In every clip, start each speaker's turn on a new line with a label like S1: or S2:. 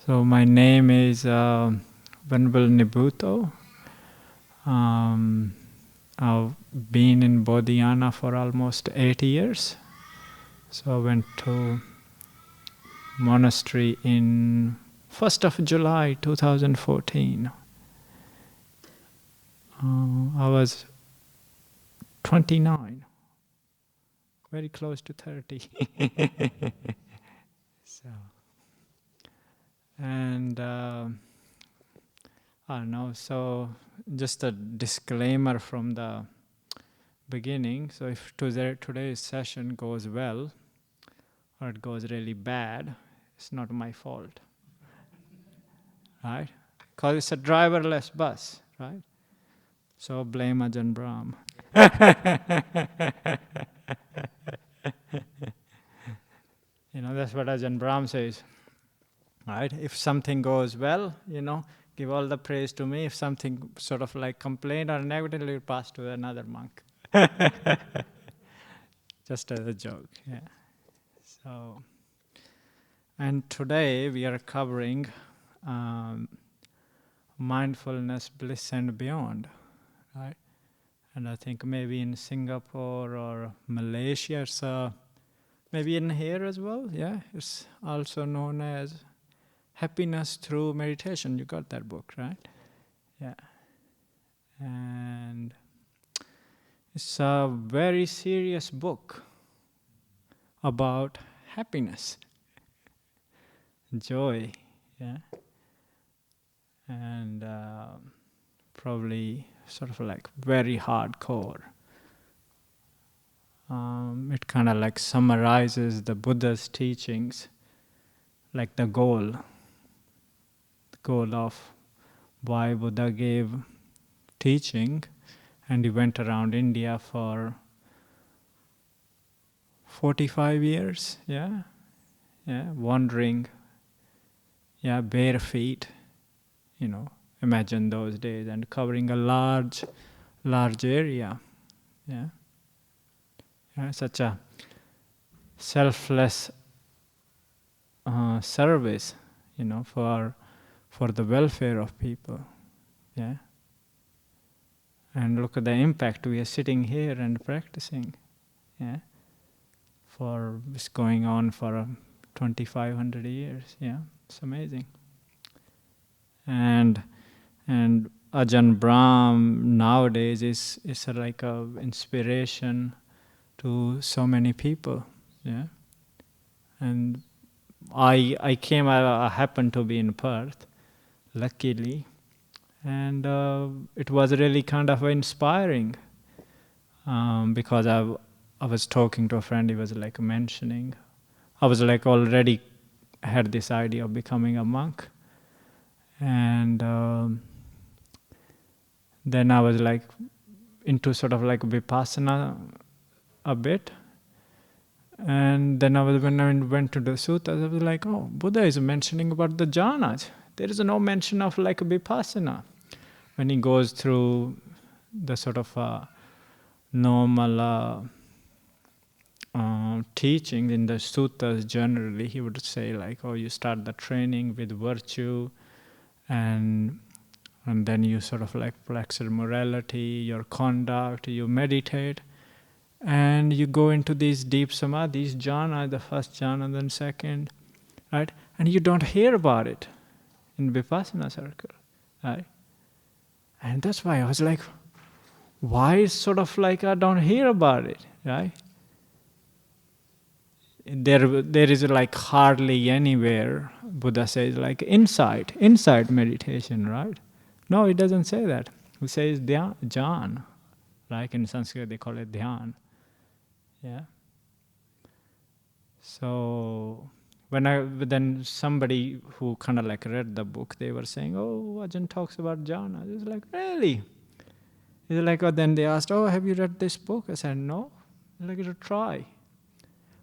S1: So my name is Venerable Nibbuto. I've been in Bodhiana for almost 8 years. So I went to monastery in 1st of July 2014. I was 29, very close to 30. So, and I don't know, so just a disclaimer from the beginning. So if today's session goes well or it goes really bad, it's not my fault, right? Because it's a driverless bus, right? So blame Ajahn Brahm. That's what Ajahn Brahm says, right? If something goes well, give all the praise to me. If something sort of like complained or negatively, pass to another monk. Just as a joke, yeah. So, and today we are covering mindfulness, bliss, and beyond, right? And I think maybe in Singapore or Malaysia, it's maybe in here as well, yeah. It's also known as happiness through meditation. You got that book, right? Yeah. And it's a very serious book about happiness, joy, yeah. And probably sort of like very hardcore. It kind of like summarizes the Buddha's teachings, like the goal of why Buddha gave teaching, and he went around India for 45 years, yeah, wandering, bare feet, imagine those days, and covering a large area, yeah. Such a selfless service, for the welfare of people, yeah. And look at the impact. We are sitting here and practicing, yeah. For it's going on for 2,500 years, yeah. It's amazing. And Ajahn Brahm nowadays is like a inspiration to so many people, yeah. And I happened to be in Perth, luckily, and it was really kind of inspiring because I was talking to a friend. He was like mentioning, I was like already had this idea of becoming a monk, and then I was like into sort of like vipassana a bit. And then when I went to the suttas, I was like, oh, Buddha is mentioning about the jhanas. There is no mention of like vipassana. When he goes through the sort of normal teaching in the suttas, generally, he would say like, oh, you start the training with virtue, and then you sort of like practice morality, your conduct, you meditate. And you go into these deep samadhis, jhana, the first jhana, then second, right? And you don't hear about it in vipassana circle, right? And that's why I was like, why is sort of like I don't hear about it, right? There is like hardly anywhere Buddha says like inside meditation, right? No, it doesn't say that. It says jhana, like in Sanskrit they call it dhyan. Yeah. So then somebody who kind of like read the book, they were saying, oh, Ajahn talks about jhana. I was like, really? He's like, oh, then they asked, oh, have you read this book? I said, no. They're like, to try.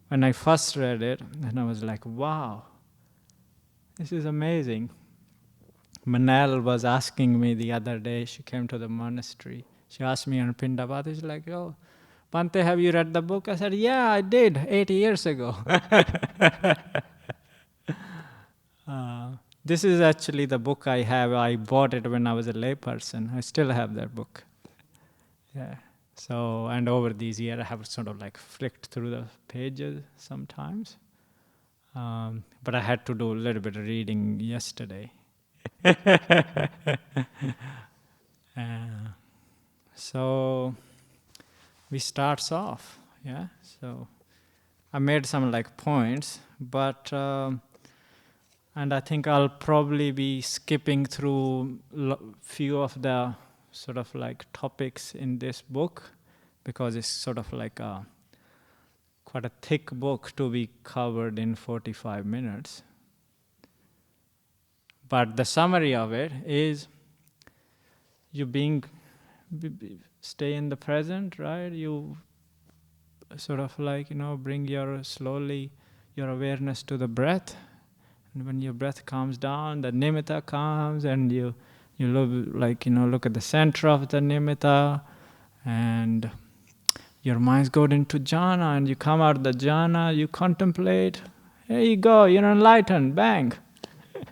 S1: When I first read it, and I was like, wow, this is amazing. Manal was asking me the other day, she came to the monastery. She asked me on Pindabad, she's like, oh, Bhante, have you read the book? I said, yeah, I did, 8 years ago. This is actually the book I have. I bought it when I was a layperson. I still have that book. Yeah. So, and over these years, I have sort of like flicked through the pages sometimes. But I had to do a little bit of reading yesterday. So we starts off, yeah. So I made some like points, but and I think I'll probably be skipping through few of the sort of like topics in this book because it's sort of like quite a thick book to be covered in 45 minutes. But the summary of it is you stay in the present, right? You sort of like, bring your awareness to the breath. And when your breath comes down, the nimitta comes, and you look at the center of the nimitta, and your mind's going into jhana, and you come out of the jhana, you contemplate. There you go, you're enlightened, bang.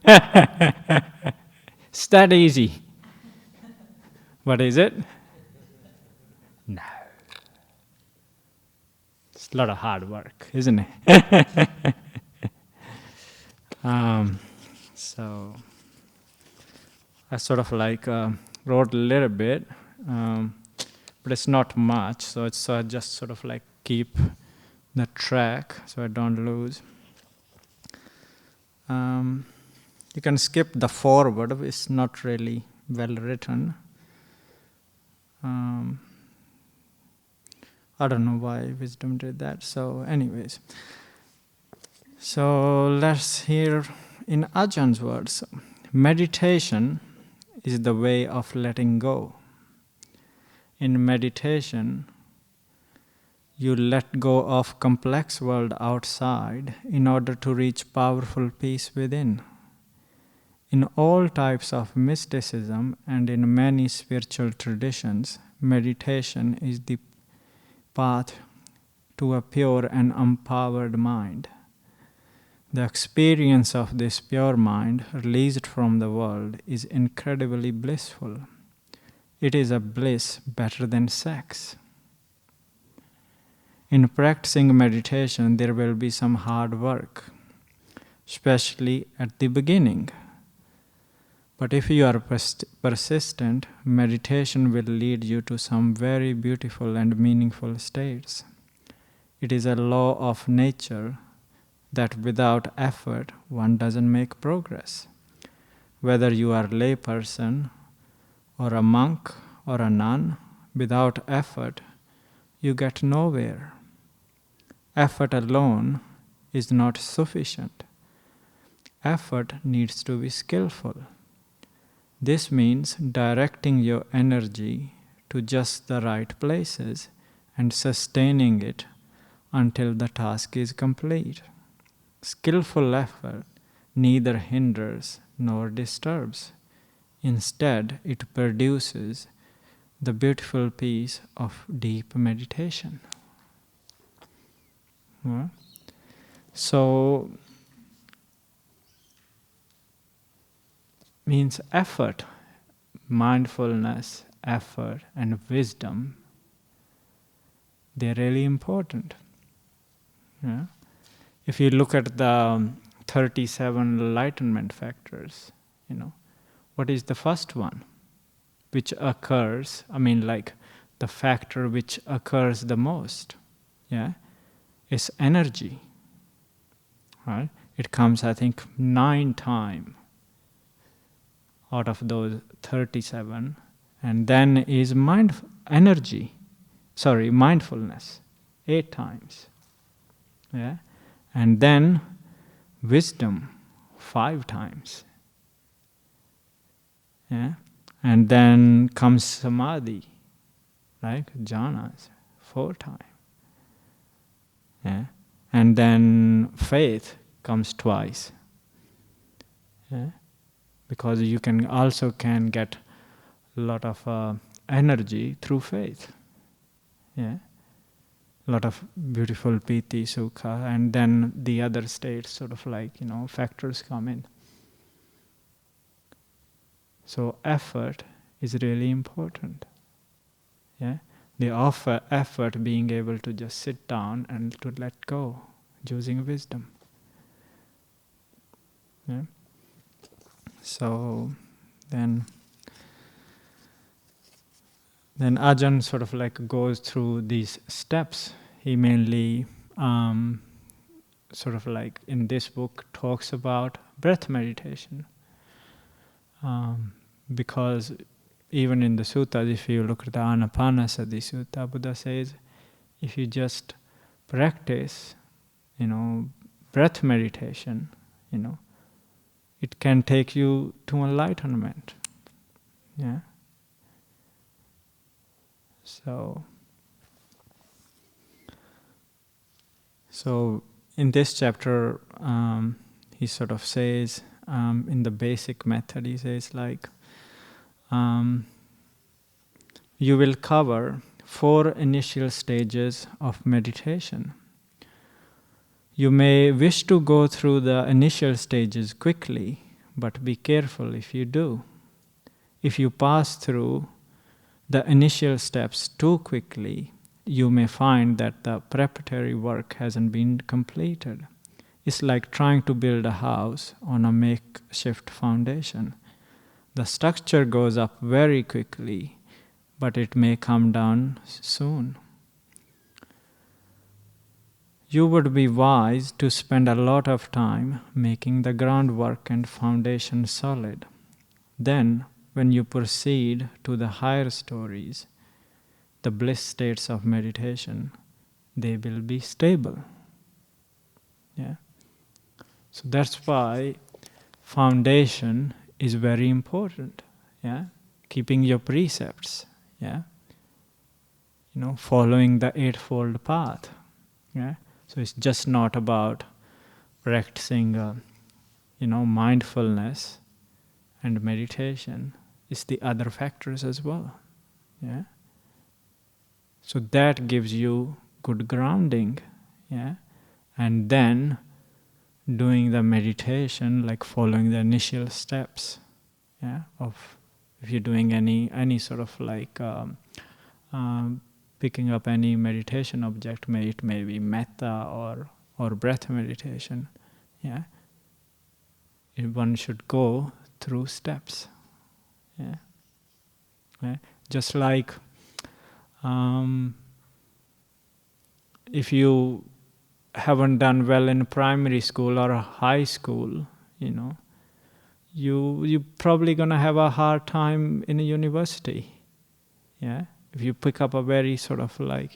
S1: It's that easy. What is it? No. It's a lot of hard work, isn't it? So I sort of like wrote a little bit, but it's not much. So I just sort of like keep the track so I don't lose. You can skip the forward. It's not really well written. I don't know why wisdom did that. So anyways. So let's hear in Ajahn words. Meditation is the way of letting go. In meditation, you let go of complex world outside in order to reach powerful peace within. In all types of mysticism and in many spiritual traditions, meditation is the path to a pure and empowered mind. The experience of this pure mind, released from the world, is incredibly blissful. It is a bliss better than sex. In practicing meditation, there will be some hard work, especially at the beginning. But if you are persistent, meditation will lead you to some very beautiful and meaningful states. It is a law of nature that without effort one doesn't make progress. Whether you are a lay person or a monk or a nun, without effort you get nowhere. Effort alone is not sufficient. Effort needs to be skillful. This means directing your energy to just the right places and sustaining it until the task is complete. Skillful effort neither hinders nor disturbs. Instead, it produces the beautiful peace of deep meditation. So, means effort, mindfulness, effort, and wisdom, they're really important. Yeah? If you look at the 37 enlightenment factors, what is the first one which occurs? The factor which occurs the most, is energy. Right? It comes, I think, 9 times out of those 37, and then is mindfulness 8 times. Yeah? And then wisdom 5 times. Yeah? And then comes samadhi, right? Jhanas 4 times. Yeah? And then faith comes twice. Yeah? Because you can get a lot of energy through faith. Yeah? A lot of beautiful piti, sukha, and then the other states sort of like, factors come in. So effort is really important. Yeah? The effort being able to just sit down and to let go, using wisdom. Yeah? So then Ajahn sort of like goes through these steps. He mainly sort of like in this book talks about breath meditation. Because even in the suttas, if you look at the Anapanasati Sutta, Buddha says, if you just practice, breath meditation, it can take you to enlightenment. Yeah. So in this chapter, he sort of says, in the basic method, he says like, you will cover 4 initial stages of meditation. You may wish to go through the initial stages quickly, but be careful if you do. If you pass through the initial steps too quickly, you may find that the preparatory work hasn't been completed. It's like trying to build a house on a makeshift foundation. The structure goes up very quickly, but it may come down soon. You would be wise to spend a lot of time making the groundwork and foundation solid. Then, when you proceed to the higher stories, the bliss states of meditation, they will be stable. Yeah. So that's why foundation is very important. Yeah. Keeping your precepts. Yeah. Following the Eightfold Path. Yeah. So it's just not about practicing, mindfulness and meditation. It's the other factors as well. Yeah. So that gives you good grounding. Yeah. And then doing the meditation, like following the initial steps. Yeah. Of if you're doing any sort of like picking up any meditation object, it may be metta or breath meditation. Yeah. One should go through steps. Yeah. Yeah. Just like if you haven't done well in primary school or high school, you're probably gonna have a hard time in a university. Yeah. If you pick up a very sort of like,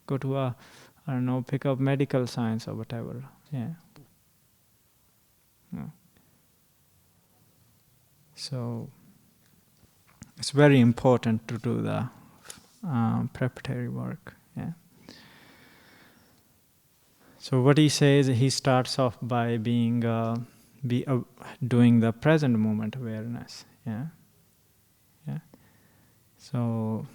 S1: go to pick up medical science or whatever. Yeah. Yeah. So it's very important to do the preparatory work. Yeah. So what he says, he starts off by doing the present moment awareness. Yeah. Yeah. So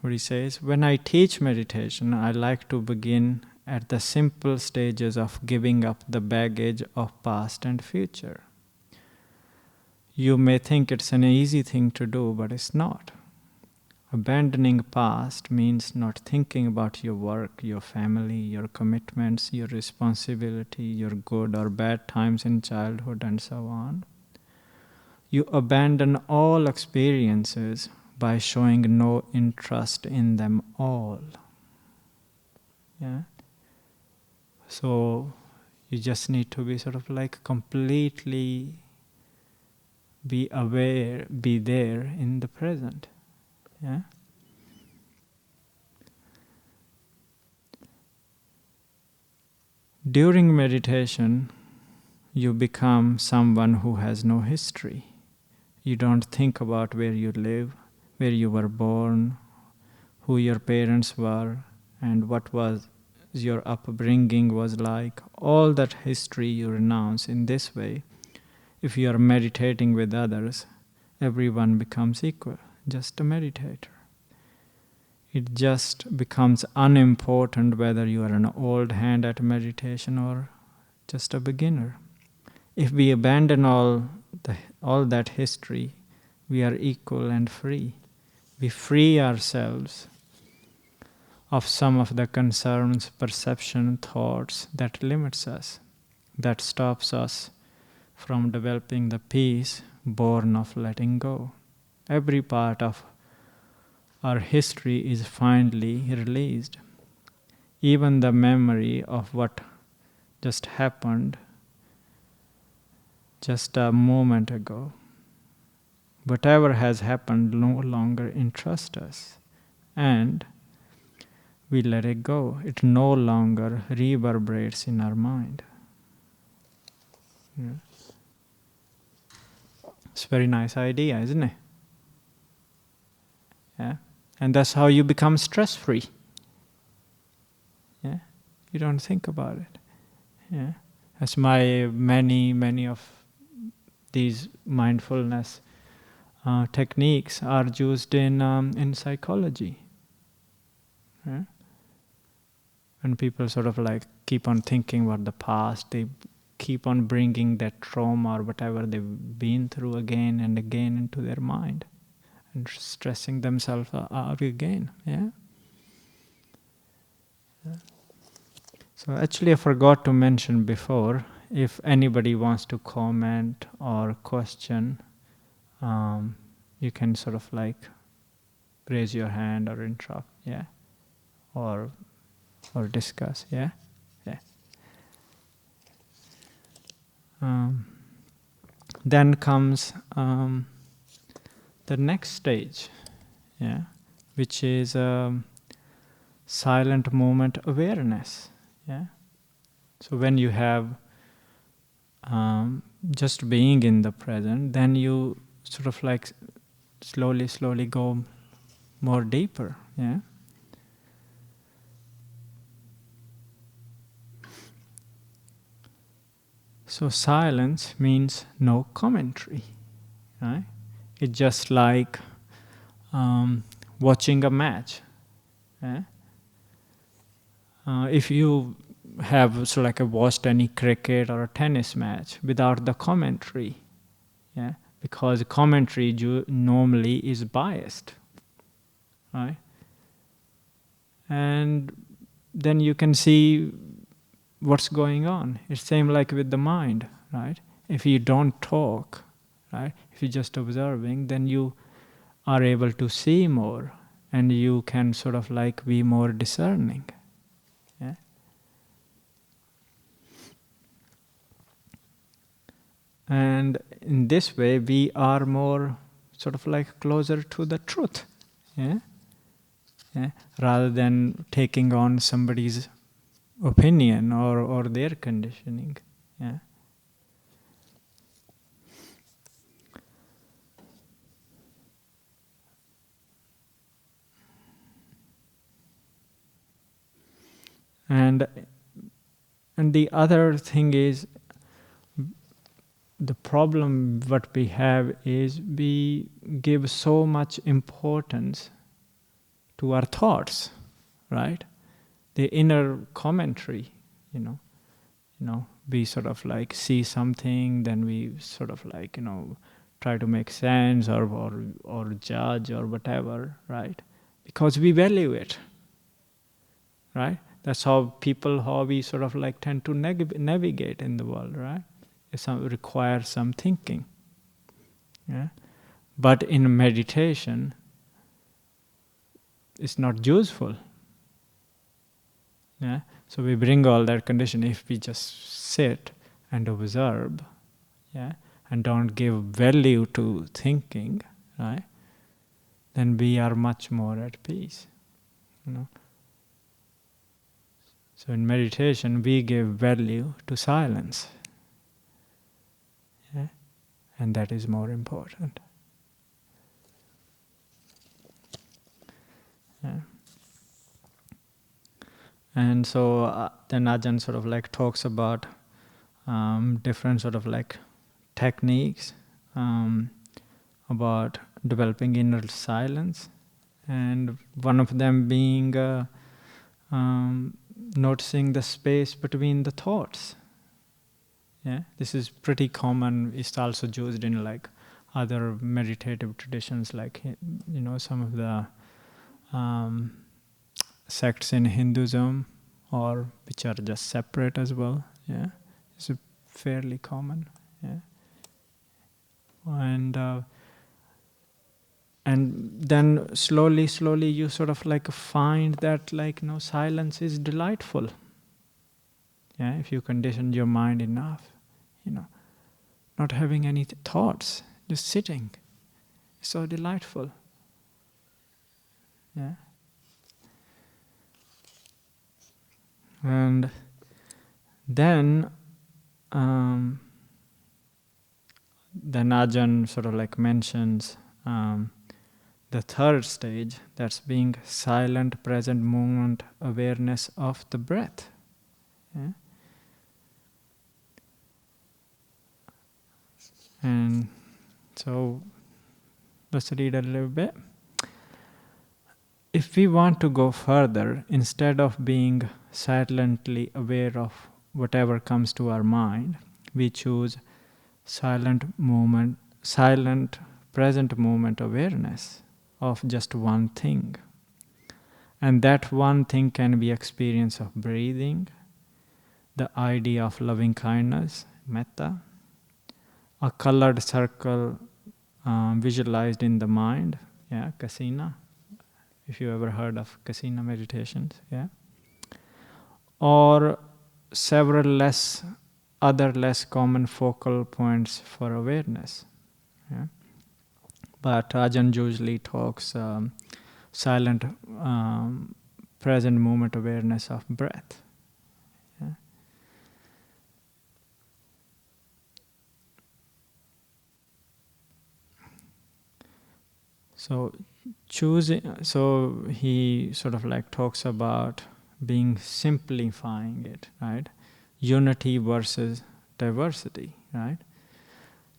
S1: what he says, when I teach meditation, I like to begin at the simple stages of giving up the baggage of past and future. You may think it's an easy thing to do, but it's not. Abandoning past means not thinking about your work, your family, your commitments, your responsibility, your good or bad times in childhood, and so on. You abandon all experiences by showing no interest in them all. Yeah. So you just need to be sort of like completely be aware, be there in the present. Yeah. During meditation, you become someone who has no history. You don't think about where you live, where you were born, who your parents were, and what was your upbringing was like. All that history you renounce in this way. If you are meditating with others, everyone becomes equal, just a meditator. It just becomes unimportant whether you are an old hand at meditation or just a beginner. If we abandon all that history, we are equal and free. We free ourselves of some of the concerns, perception, thoughts that limits us, that stops us from developing the peace born of letting go. Every part of our history is finally released. Even the memory of what just happened just a moment ago. Whatever has happened no longer interests us, and we let it go. It no longer reverberates in our mind. Yeah. It's a very nice idea, isn't it? Yeah. And that's how you become stress-free. Yeah. You don't think about it. Yeah. That's my many of these mindfulness techniques are used in psychology. Yeah. When people sort of like keep on thinking about the past, they keep on bringing that trauma or whatever they've been through again and again into their mind and stressing themselves out again. Yeah. So actually I forgot to mention before, if anybody wants to comment or question, you can sort of like raise your hand or interrupt, yeah, or discuss, yeah, yeah. Then comes the next stage, yeah, which is silent moment awareness, yeah. So when you have just being in the present, then you sort of like slowly go more deeper, yeah. So silence means no commentary, right? It's just like watching a match. Yeah? If you have watched any cricket or a tennis match without the commentary, yeah, because commentary normally is biased, right? And then you can see what's going on. It's same like with the mind, right? If you don't talk, right? If you're just observing, then you are able to see more, and you can sort of like be more discerning. Yeah. And in this way, we are more sort of like closer to the truth. Yeah. Yeah. Rather than taking on somebody's opinion or their conditioning. Yeah. And the other thing is, the problem what we have is we give so much importance to our thoughts, right? The inner commentary, we sort of like see something, then we sort of like, try to make sense or judge or whatever, right? Because we value it, right? That's how we sort of like tend to navigate in the world, right? It requires some thinking. Yeah? But in meditation, it's not useful. Yeah? So we bring all that condition. If we just sit and observe, yeah, and don't give value to thinking, right, then we are much more at peace. So in meditation, we give value to silence. Yeah? And that is more important. Yeah. And so then Ajahn sort of like talks about different sort of like techniques about developing inner silence, and one of them being noticing the space between the thoughts. Yeah, this is pretty common. It's also used in like other meditative traditions, like some of the sects in Hinduism, or which are just separate as well. Yeah, it's fairly common. Yeah, and then slowly you sort of like find that silence is delightful. Yeah, if you condition your mind enough, not having any thoughts, just sitting, it's so delightful. Yeah. And then Ajahn sort of like mentions the third stage, that's being silent, present moment awareness of the breath. Yeah? And so let's read a little bit. If we want to go further, instead of being silently aware of whatever comes to our mind, we choose silent present moment awareness of just one thing. And that one thing can be experience of breathing, the idea of loving kindness, metta, a colored circle visualized in the mind, yeah, kasina, if you ever heard of kasina meditations, yeah, or several other less common focal points for awareness. Yeah. But Ajahn usually talks silent present moment awareness of breath. Yeah. So he sort of like talks about being simplifying it, right? Unity versus diversity, right?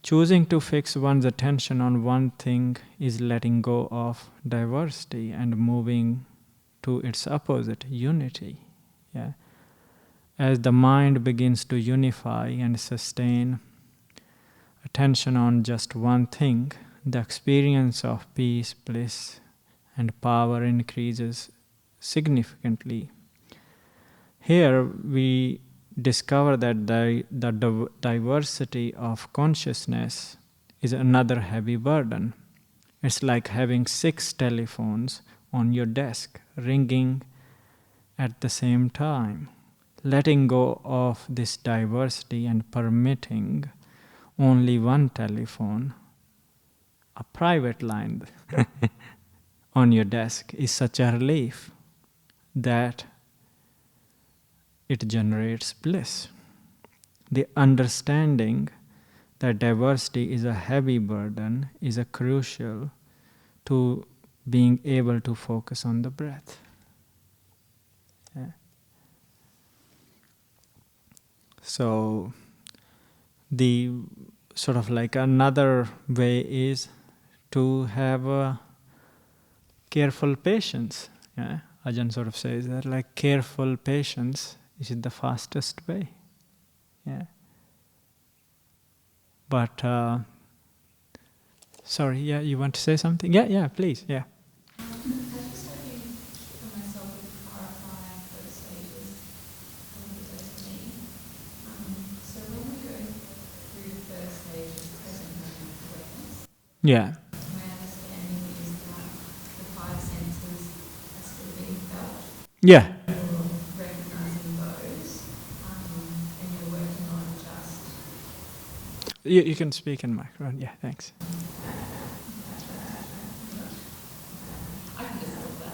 S1: Choosing to fix one's attention on one thing is letting go of diversity and moving to its opposite, unity. Yeah. As the mind begins to unify and sustain attention on just one thing, the experience of peace, bliss, and power increases significantly. Here we discover that the diversity of consciousness is another heavy burden. It's like having 6 telephones on your desk ringing at the same time. Letting go of this diversity and permitting only one telephone, a private line on your desk, is such a relief that it generates bliss. The understanding that diversity is a heavy burden is a crucial to being able to focus on the breath. Yeah. So the sort of like another way is to have a careful patience. Yeah? Ajahn sort of says that like careful patience is the fastest way. Yeah. But sorry, yeah, you want to say something? Yeah, please, yeah.
S2: I just started for myself with clarifying those stages a little bit for me. So when we go through the first stage of present moment awareness,
S1: Yeah.
S2: my understanding is that the 5 senses are still being felt.
S1: Yeah.
S2: You're recognising those, and you're working on just...
S1: You can speak in microphone, yeah, thanks.
S2: I can just hold that.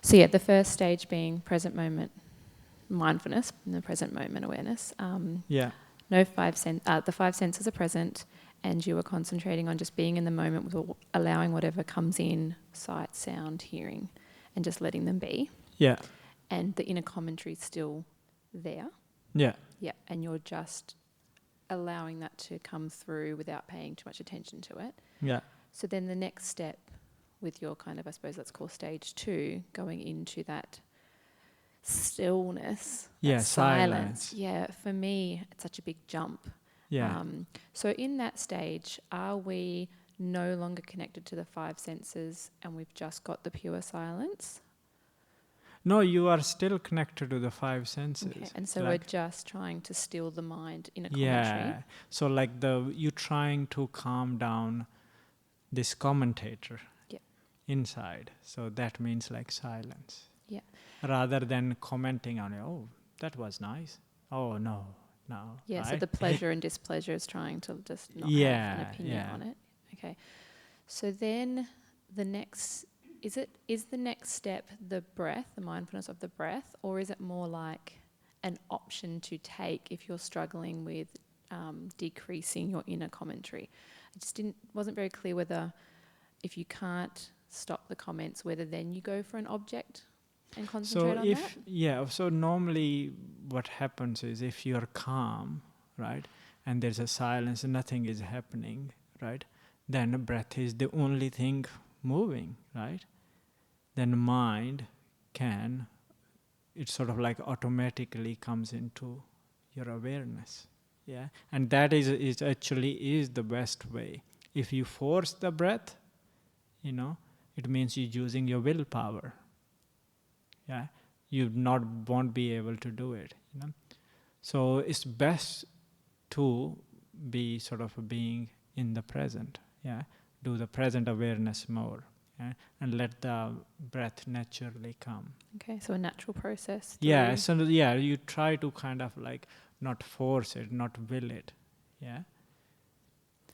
S2: So yeah, the first stage being present moment mindfulness, and the present moment awareness.
S1: Yeah.
S2: The 5 senses are present, and you are concentrating on just being in the moment with allowing whatever comes in, sight, sound, hearing, and just letting them be.
S1: Yeah.
S2: And the inner commentary is still there.
S1: Yeah.
S2: Yeah, and you're just allowing that to come through without paying too much attention to it.
S1: Yeah.
S2: So then the next step with your kind of, I suppose let's call stage 2, going into that stillness,
S1: Yeah,
S2: that silence. Yeah, for me, it's such a big jump.
S1: Yeah.
S2: So in that stage, are we no longer connected to the 5 senses and we've just got the pure silence?
S1: No, you are still connected to the 5 senses.
S2: Okay, and so we're
S1: Like,
S2: just trying to still the mind in a commentary.
S1: yeah. So like you trying to calm down this commentator
S2: Yeah.
S1: inside. So that means like silence.
S2: Yeah.
S1: Rather than commenting on it, oh, that was nice. Oh, no.
S2: Yeah,
S1: right?
S2: so the pleasure and displeasure is trying to just not have an opinion on it. Okay. So then the next, is the next step the breath, the mindfulness of the breath, or is it more like an option to take if you're struggling with decreasing your inner commentary? I just wasn't very clear whether if you can't stop the comments, whether then you go for an object and concentrate on that?
S1: Yeah, so normally what happens is if you're calm, right, and there's a silence and nothing is happening, right, then the breath is the only thing moving, right? Then mind it sort of like automatically comes into your awareness, yeah? And that is actually the best way. If you force the breath, it means you're using your willpower. Yeah, you won't be able to do it. So it's best to be sort of being in the present. Yeah, do the present awareness more, and let the breath naturally come.
S2: Okay, so a natural process.
S1: Yeah, so you try to kind of like not force it, not will it. Yeah.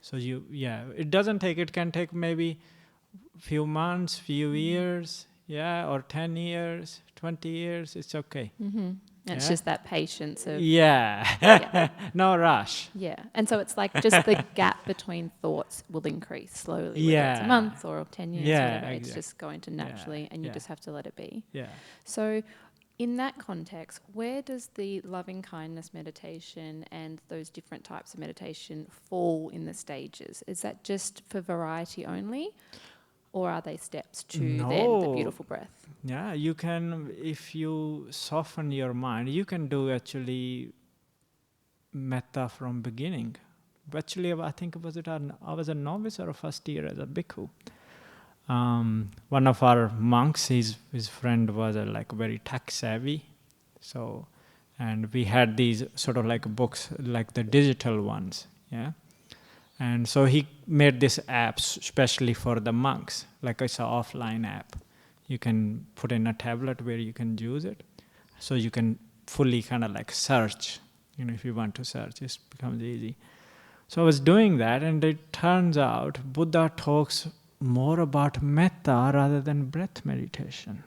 S1: So it doesn't take. It can take maybe few months, few years. Yeah, or 10 years, 20 years, it's okay.
S2: Mm-hmm. It's just that patience of...
S1: Yeah. No rush.
S2: Yeah, and so it's like just the gap between thoughts will increase slowly, whether it's a month or 10 years, whatever. Exactly. It's just going to naturally, and you just have to let it be.
S1: Yeah.
S2: So in that context, where does the loving kindness meditation and those different types of meditation fall in the stages? Is that just for variety only? Or are they steps to then the beautiful breath?
S1: Yeah, you can, if you soften your mind, you can do actually metta from beginning. Actually, I think I was a novice or a first year as a bhikkhu. One of our monks, his friend was like very tech savvy. So, and we had these sort of like books, like the digital ones, yeah. And so he made this app especially for the monks, like it's an offline app. You can put in a tablet where you can use it. So you can fully kind of like search, if you want to search, it becomes easy. So I was doing that, and it turns out Buddha talks more about metta rather than breath meditation.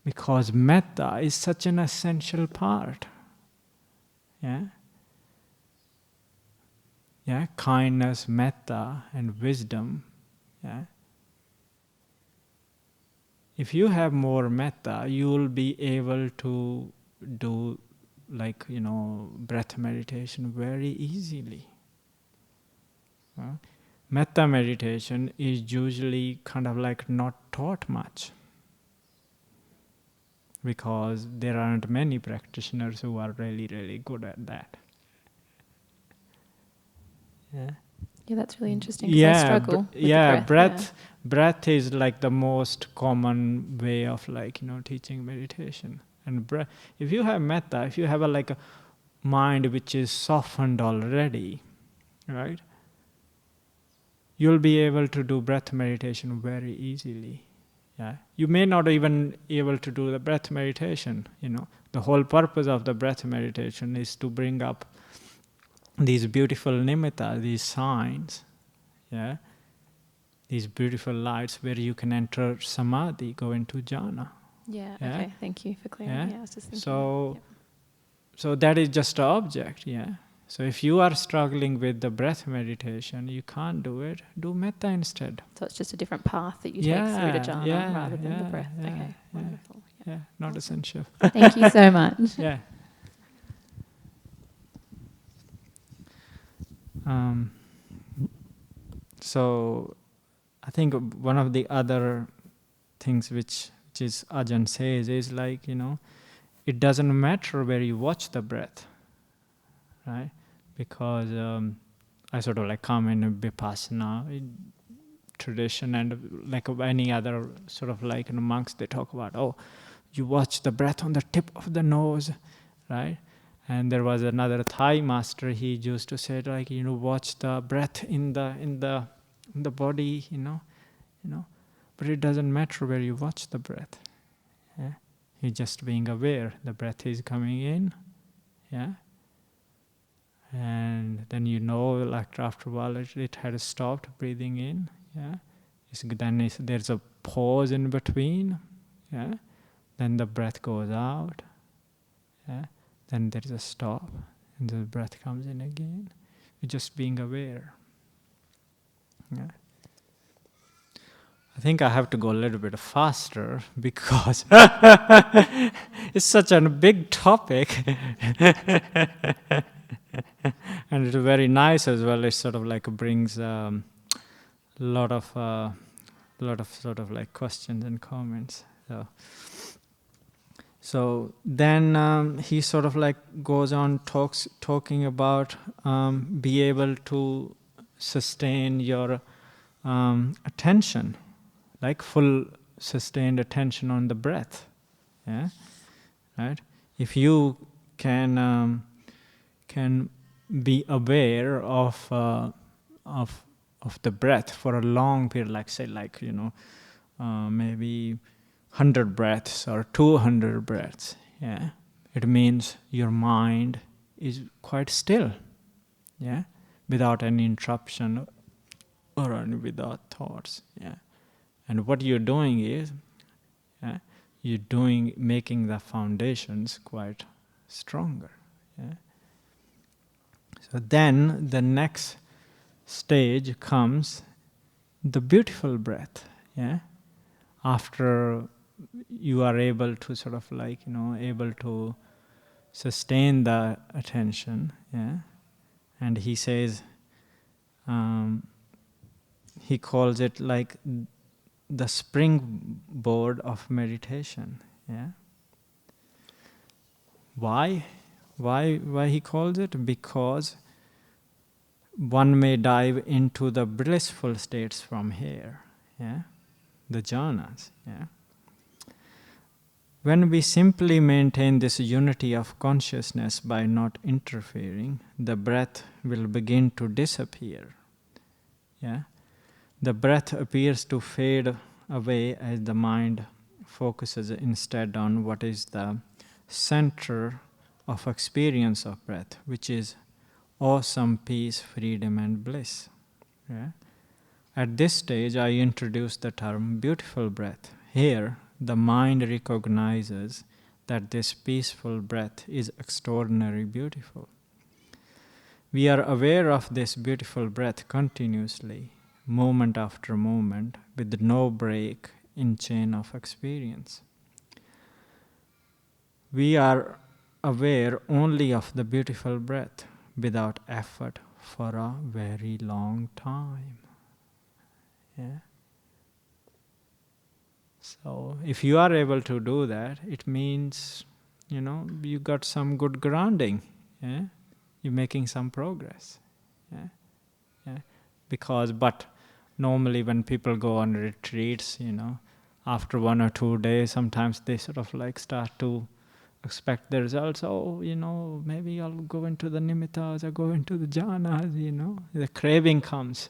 S1: Because metta is such an essential part. Yeah? Yeah, kindness, metta, and wisdom. Yeah. If you have more metta, you will be able to do breath meditation very easily. Metta meditation is usually kind of like not taught much, because there aren't many practitioners who are really, really good at that. Yeah.
S2: Yeah, that's really interesting. Yeah, I struggle with the breath.
S1: Breath is like the most common way of teaching meditation. And if you have metta, if you have a mind which is softened already, right? You'll be able to do breath meditation very easily. Yeah, you may not even be able to do the breath meditation. The whole purpose of the breath meditation is to bring up these beautiful nimitta, these signs, yeah, these beautiful lights where you can enter samadhi, go into jhana.
S2: Yeah. Okay. Thank you for clearing. Yeah, I was just thinking.
S1: So that is just an object. Yeah. So if you are struggling with the breath meditation, you can't do it. Do metta instead.
S2: So it's just a different path that you take through to jhana rather than the breath. Okay. Wonderful.
S1: Yeah. Not essential.
S2: Thank you so much.
S1: Yeah. So I think one of the other things which is Ajahn says is like, it doesn't matter where you watch the breath, right? Because I sort of like come in a Vipassana tradition, and like any other sort of like monks, they talk about, oh, you watch the breath on the tip of the nose, right? And there was another Thai master, he used to say like, watch the breath in the body, but it doesn't matter where you watch the breath. Yeah? You're just being aware the breath is coming in, yeah, and then like after a while it had stopped breathing in, yeah. There's a pause in between, yeah. Then the breath goes out, yeah. Then there's a stop, and the breath comes in again. You're just being aware, yeah. I think I have to go a little bit faster because it's such a big topic. And it's very nice as well. It sort of like brings lot of sort of like questions and comments. So then he sort of like goes on talking about be able to sustain your attention, like full sustained attention on the breath. Yeah, right. If you can be aware of the breath for a long period, like say like maybe 100 breaths or 200 breaths, yeah, it means your mind is quite still, yeah, without any interruption or without thoughts, yeah. And what you're doing is, yeah, making the foundations quite stronger, yeah. So then the next stage comes the beautiful breath, yeah. After you are able to sort of like, able to sustain the attention, yeah. And he says, he calls it like the springboard of meditation, yeah. Why he calls it? Because one may dive into the blissful states from here, yeah, the jhanas, yeah. When we simply maintain this unity of consciousness by not interfering, the breath will begin to disappear, yeah. The breath appears to fade away as the mind focuses instead on what is the center of experience of breath, which is awesome peace, freedom, and bliss. Yeah? At this stage, I introduce the term beautiful breath. Here, the mind recognizes that this peaceful breath is extraordinarily beautiful. We are aware of this beautiful breath continuously, moment after moment, with no break in chain of experience. We are aware only of the beautiful breath without effort for a very long time. Yeah. So if you are able to do that, it means, you got some good grounding. Yeah? You're making some progress. Yeah? Yeah? But normally when people go on retreats, after 1 or 2 days, sometimes they sort of like start to expect the results. Oh, maybe I'll go into the nimittas, I'll go into the jhanas, the craving comes.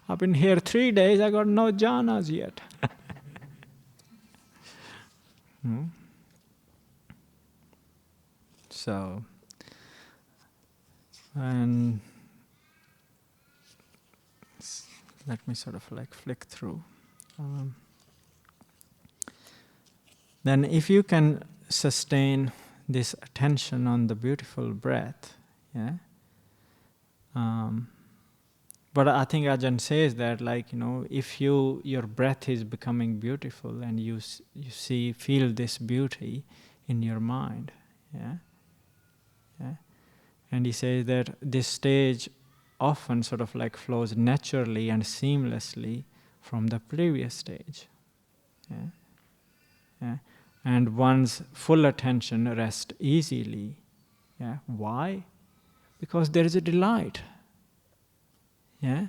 S1: I've been here 3 days, I got no jhanas yet. So, and let me sort of like flick through. Then if you can sustain this attention on the beautiful breath, yeah. But I think Ajahn says that, like, if your breath is becoming beautiful and you feel this beauty in your mind, yeah, yeah. And he says that this stage often sort of like flows naturally and seamlessly from the previous stage. Yeah? Yeah? And one's full attention rests easily. Yeah? Why? Because there is a delight. Yeah?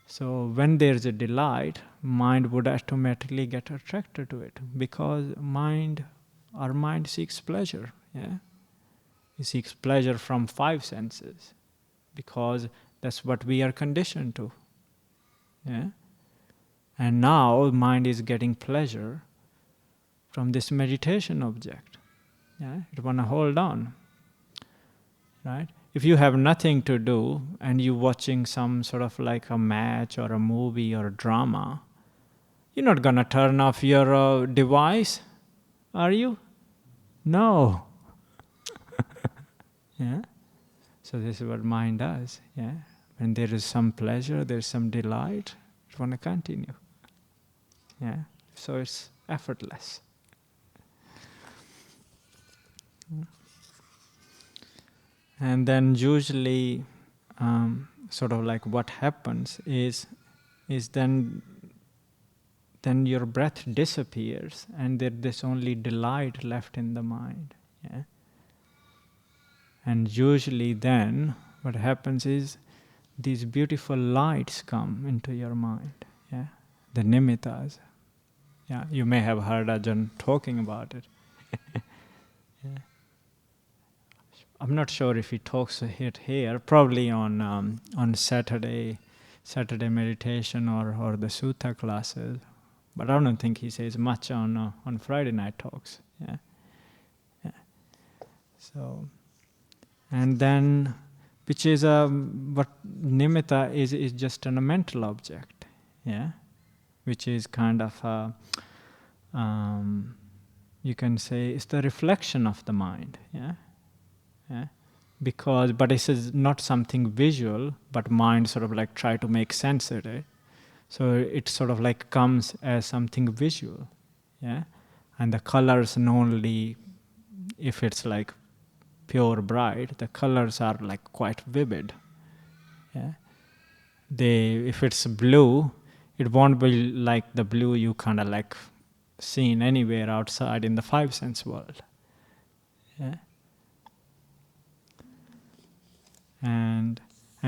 S1: So when there is a delight, mind would automatically get attracted to it, because our mind seeks pleasure. Yeah? It seeks pleasure from five senses, because that's what we are conditioned to. Yeah? And now mind is getting pleasure from this meditation object. Yeah? It want to hold on. Right? If you have nothing to do and you're watching some sort of like a match or a movie or a drama, you're not going to turn off your device, are you? No. Yeah? So this is what mind does. Yeah? When there is some pleasure, there's some delight, it want to continue. Yeah? So it's effortless. And then usually, sort of like what happens is then your breath disappears, and there's only delight left in the mind. Yeah? And usually then what happens is these beautiful lights come into your mind. Yeah? The nimittas. Yeah, you may have heard Ajahn talking about it. Yeah. I'm not sure if he talks it here, probably on Saturday meditation or the sutta classes, but I don't think he says much on Friday night talks. Yeah. Yeah. So, and then, which is what nimitta is just a mental object. Yeah, which is kind of you can say it's the reflection of the mind. Yeah. Yeah? But this is not something visual, but mind sort of like try to make sense of it. So it sort of like comes as something visual. Yeah? And the colors, not only if it's like pure bright, the colors are like quite vivid. Yeah? If it's blue, it won't be like the blue you kind of like seen anywhere outside in the five sense world. Yeah? And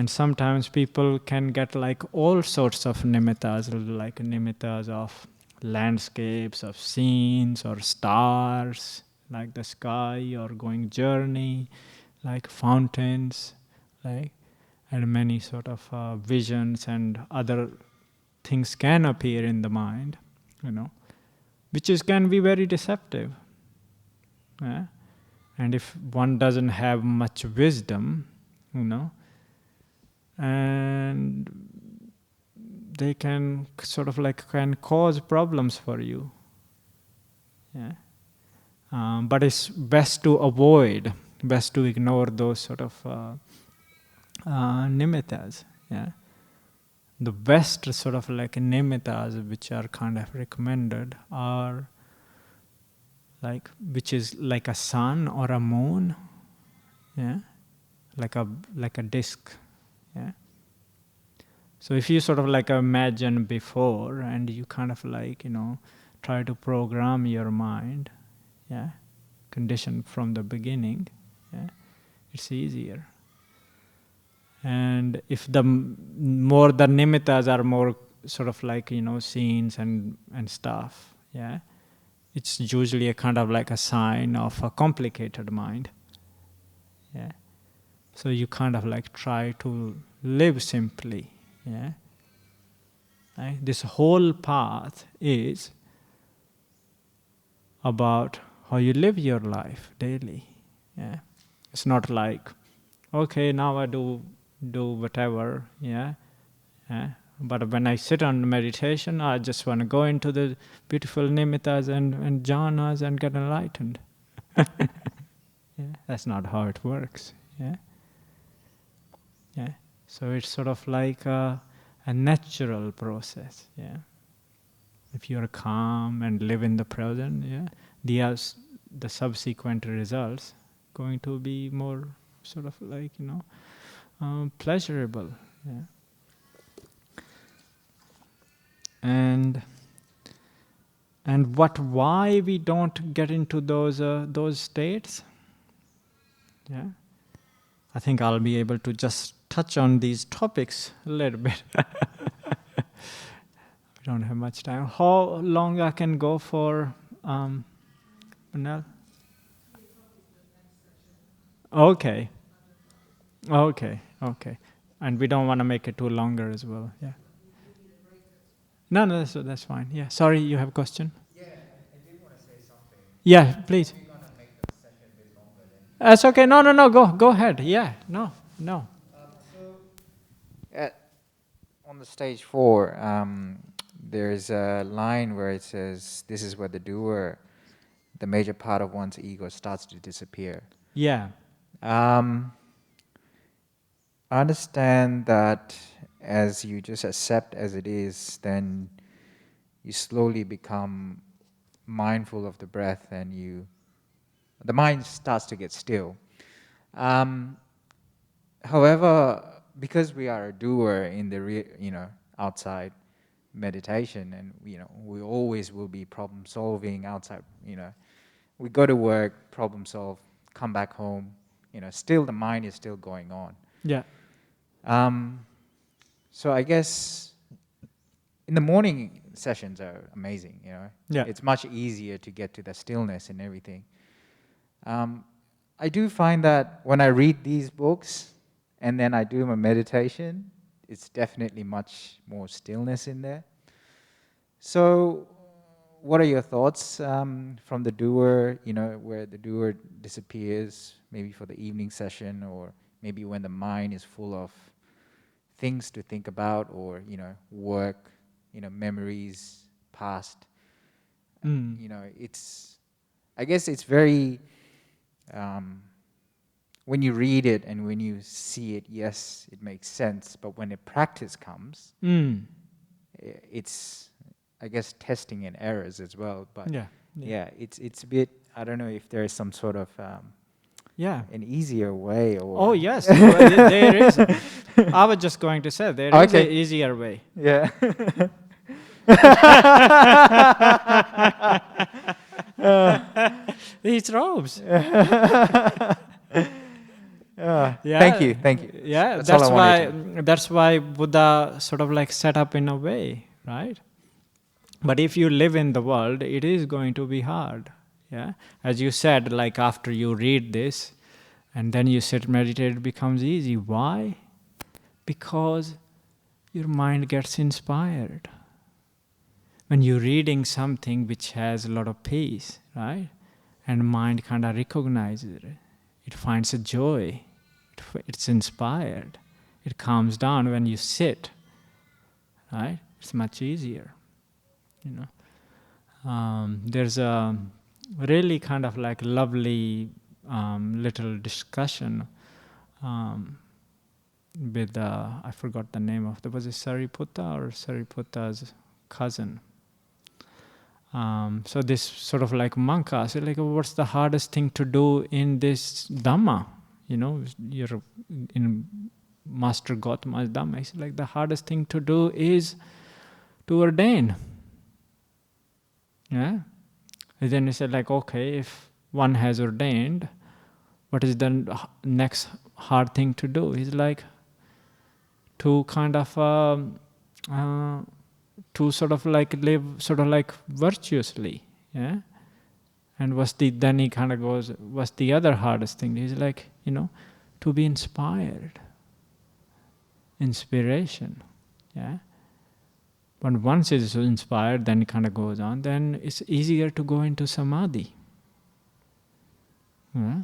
S1: sometimes people can get like all sorts of nimittas, like nimittas of landscapes, of scenes, or stars, like the sky, or going journey, like fountains, like, and many sort of visions and other things can appear in the mind, which can be very deceptive. Yeah? And if one doesn't have much wisdom, and they can sort of like can cause problems for you. Yeah. But it's best to ignore those sort of nimittas. Yeah. The best sort of like nimittas which are kind of recommended are like, which is like a sun or a moon. Yeah. Like a disc. Yeah. So if you sort of like imagine before, and you kind of like, try to program your mind, yeah, condition from the beginning, yeah, it's easier. And if the more the nimittas are more sort of like, scenes and stuff, yeah, it's usually a kind of like a sign of a complicated mind. Yeah. So you kind of like try to live simply. Yeah. Right? This whole path is about how you live your life daily. Yeah. It's not like, okay, now I do whatever. Yeah. Yeah. But when I sit on meditation, I just want to go into the beautiful nimittas and jhanas and get enlightened. Yeah. That's not how it works. Yeah. Yeah. So it's sort of like a natural process. Yeah. If you are calm and live in the present, yeah, the subsequent results going to be more sort of like, pleasurable. Yeah. And why we don't get into those states? Yeah. I think I'll be able to just touch on these topics a little bit. We don't have much time. How long I can go for, Manal? Okay. Okay. And we don't want to make it too longer as well. Yeah. No, that's fine. Yeah. Sorry, you have a question?
S3: Yeah, I did want to say something.
S1: Yeah, please.
S3: We're going to make the session a bit longer then.
S1: That's okay. No. Go ahead. Yeah. No.
S3: On the stage 4, there's a line where it says, "This is where the doer, the major part of one's ego, starts to disappear."
S1: Yeah.
S3: I understand that as you just accept as it is, then you slowly become mindful of the breath, and the mind starts to get still. However, because we are a doer in the outside meditation, and we always will be problem solving outside. We go to work, problem solve, come back home. Still the mind is still going on.
S1: Yeah.
S3: So I guess in the morning sessions are amazing.
S1: Yeah.
S3: It's much easier to get to the stillness and everything. I do find that when I read these books and then I do my meditation, it's definitely much more stillness in there. So what are your thoughts from the doer, where the doer disappears, maybe for the evening session, or maybe when the mind is full of things to think about, or, work, memories, past. I guess it's very, when you read it and when you see it, yes, it makes sense. But when the practice comes, it's, I guess, testing and errors as well. But yeah, it's a bit, I don't know if there is some sort of an easier way, or...
S1: Oh, yes, there is. I was just going to say, there is an easier way.
S3: Yeah.
S1: These robes.
S3: Thank you.
S1: Yeah, that's why Buddha sort of like set up in a way, right? But if you live in the world, it is going to be hard. Yeah, as you said, like after you read this, and then you sit meditate, it becomes easy. Why? Because your mind gets inspired. When you're reading something which has a lot of peace, right? And mind kind of recognizes it. It finds a joy. It's inspired. It calms down when you sit, right? It's much easier, There's a really kind of like lovely little discussion with, I forgot the name of, was it Sariputta or Sariputta's cousin? So this sort of like monk asked, like, what's the hardest thing to do in this Dhamma? You're in Master Gautama's Dhamma. He's like, the hardest thing to do is to ordain. Yeah? And then he said, like, okay, if one has ordained, what is the next hard thing to do? He's like, to kind of, to sort of like live sort of like virtuously, yeah? And then he kind of goes, what's the other hardest thing? He's like, to be inspired. Inspiration, yeah? But once it's inspired, then it kind of goes on, then it's easier to go into samadhi. Yeah?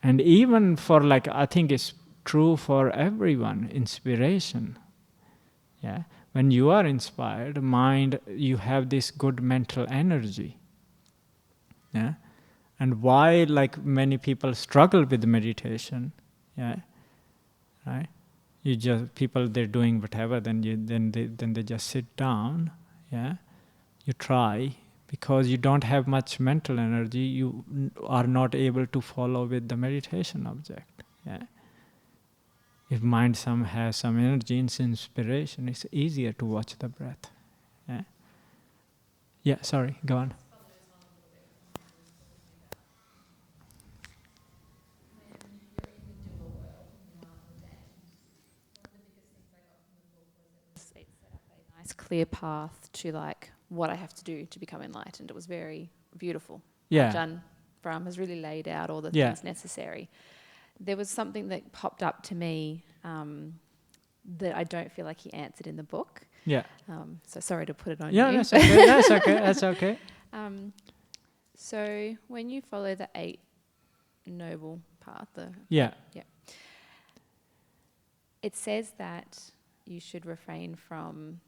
S1: And even for like, I think it's true for everyone, inspiration. Yeah? When you are inspired, mind, you have this good mental energy. Yeah? And why like many people struggle with meditation, yeah? Right? They're doing whatever, then they just sit down, yeah? You try, because you don't have much mental energy, you are not able to follow with the meditation object. Yeah. If mind has some energy and inspiration, it's easier to watch the breath. Yeah. Yeah. Sorry. Go on.
S2: It set up a nice clear path to like what I have to do to become enlightened. It was very beautiful.
S1: Yeah.
S2: Ajahn Brahm has really laid out all the
S1: Yeah.
S2: things necessary. There was something that popped up to me that I don't feel like he answered in the book.
S1: Yeah.
S2: So sorry to put it on
S1: Yeah.
S2: you.
S1: That's okay. That's okay. That's okay.
S2: So when you follow the Eight Noble Path,
S1: Yeah.
S2: it says that you should refrain from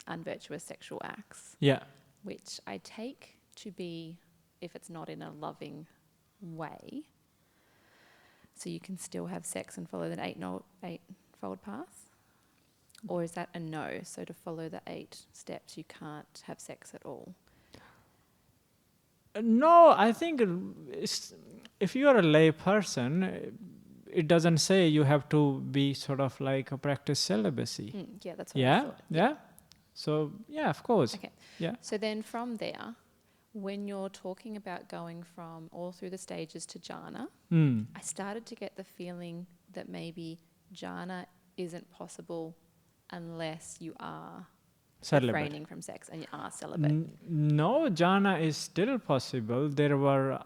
S2: unvirtuous sexual acts,
S1: Yeah.
S2: which I take to be if it's not in a loving way. So you can still have sex and follow the eightfold path? Or is that a no? So to follow the 8 steps, you can't have sex at all?
S1: No, I think if you are a lay person, it doesn't say you have to be sort of like a practice celibacy.
S2: Yeah, that's what I
S1: Yeah,
S2: thought.
S1: yeah. So yeah, of course.
S2: Okay.
S1: Yeah.
S2: So then from there, when you're talking about going from all through the stages to jhana, I started to get the feeling that maybe jhana isn't possible unless you are
S1: Celibate.
S2: refraining from sex and you are celibate.
S1: No, jhana is still possible. There were,